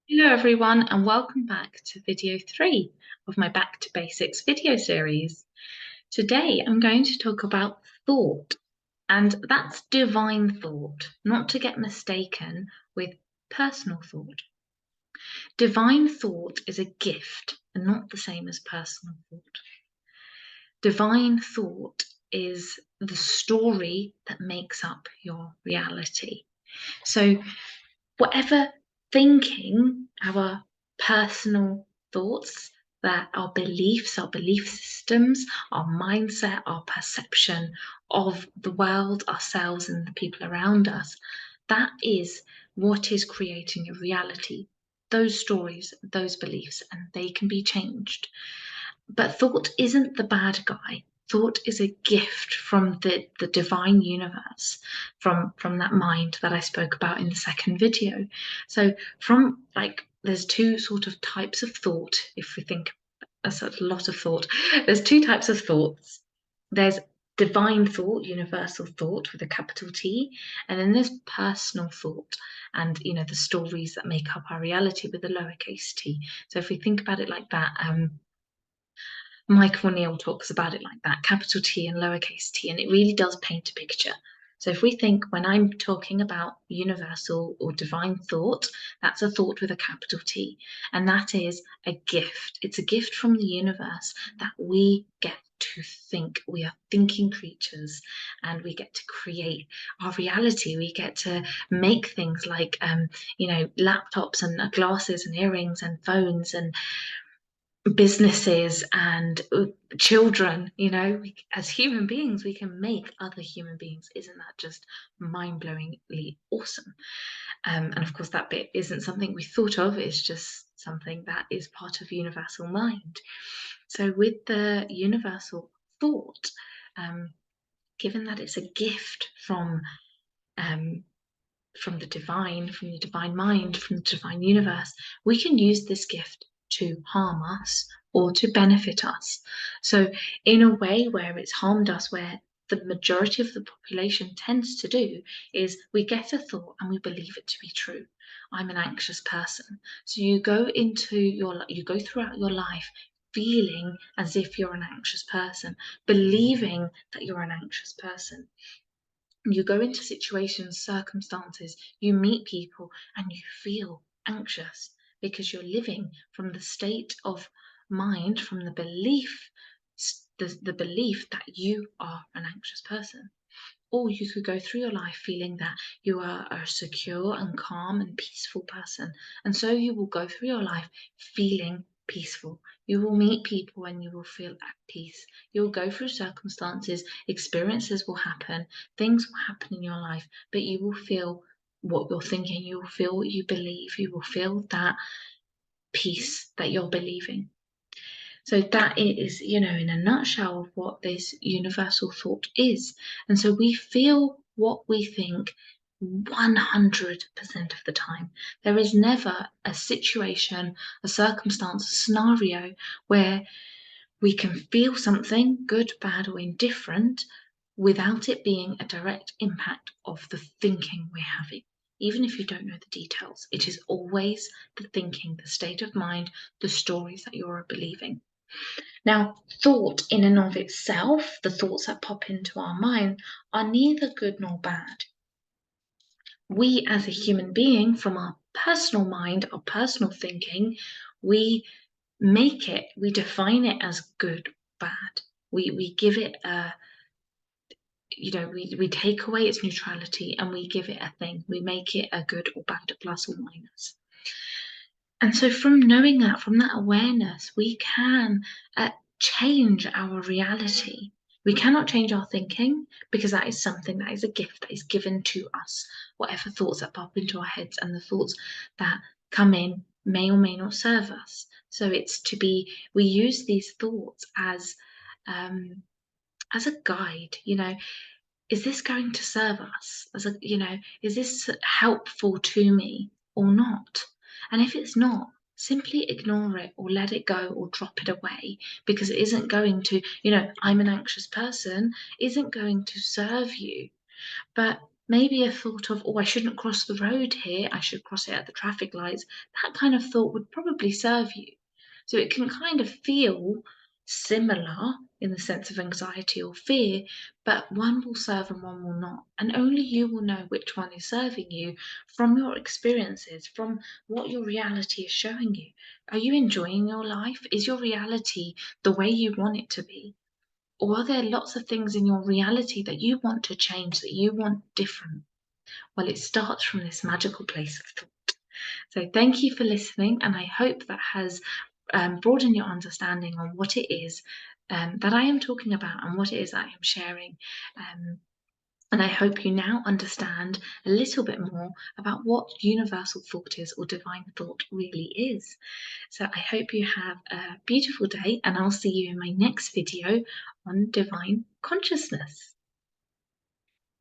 Hello everyone and welcome back to video 3 of my Back to Basics video series. Today I'm going to talk about thought, and that's divine thought, not to get mistaken with personal thought. Divine thought is a gift and not the same as personal thought. Divine thought is the story that makes up your reality. So whatever thinking, our personal thoughts, that our beliefs, our belief systems, our mindset, our perception of the world, ourselves, and the people around us, that is what is creating a reality. Those stories, those beliefs, and they can be changed. But thought isn't the bad guy. Thought is a gift from the divine universe, from that mind that I spoke about in the second video. So there's two sort of types of thought. If we think that's a lot of thought, there's two types of thoughts. There's divine thought, universal thought with a capital T, and then there's personal thought, and the stories that make up our reality with a lowercase t. So if we think about it like that, Michael Neal talks about it like that, capital T and lowercase t, and it really does paint a picture. So if we think when I'm talking about universal or divine thought, that's a thought with a capital T, and that is a gift. It's a gift from the universe that we get to think. We are thinking creatures, and we get to create our reality. We get to make things like laptops and glasses and earrings and phones and businesses and children. As human beings, we can make other human beings. Isn't that just mind-blowingly awesome? And of course that bit isn't something we thought of, it's just something that is part of universal mind. So with the universal thought, given that it's a gift um, from the divine mind, from the divine universe, we can use this gift to harm us or to benefit us. So, in a way where it's harmed us, where the majority of the population tends to do, is we get a thought and we believe it to be true. I'm an anxious person. So you go throughout your life feeling as if you're an anxious person, believing that you're an anxious person. You go into situations, circumstances, you meet people, and you feel anxious because you're living from the state of mind, from the belief, the belief that you are an anxious person. Or you could go through your life feeling that you are a secure and calm and peaceful person. And so you will go through your life feeling peaceful. You will meet people and you will feel at peace. You will go through circumstances, experiences will happen, things will happen in your life, but you will feel what you're thinking, you will feel what you believe, you will feel that peace that you're believing. So that is, in a nutshell, what this universal thought is. And so we feel what we think 100% of the time. There is never a situation, a circumstance, a scenario where we can feel something, good, bad, or indifferent, without it being a direct impact of the thinking we're having. Even if you don't know the details, it is always the thinking, the state of mind, the stories that you're believing. Now, thought in and of itself, the thoughts that pop into our mind, are neither good nor bad. We, as a human being, from our personal mind, our personal thinking, we we define it as good, bad. We give it we take away its neutrality and we give it a thing. We make it a good or bad, a plus or minus. And so from knowing that, from that awareness, we can change our reality. We cannot change our thinking because that is something that is a gift that is given to us. Whatever thoughts that pop into our heads and the thoughts that come in may or may not serve us. So we use these thoughts as a guide. Is this going to serve us? Is this helpful to me or not? And if it's not, simply ignore it or let it go or drop it away, because it isn't going to, I'm an anxious person, isn't going to serve you. But Maybe a thought of, "Oh, I shouldn't cross the road here, I should cross it at the traffic lights." That kind of thought would probably serve you. So it can kind of feel similar in the sense of anxiety or fear, but one will serve and one will not. And only you will know which one is serving you from your experiences, from what your reality is showing you. Are you enjoying your life? Is your reality the way you want it to be? Or are there lots of things in your reality that you want to change, that you want different? Well, it starts from this magical place of thought. So, thank you for listening, and I hope that has broadened your understanding on what it is that I am talking about and what it is I am sharing. Um, and I hope you now understand a little bit more about what universal thought is or divine thought really is. So I hope you have a beautiful day, and I'll see you in my next video on divine consciousness.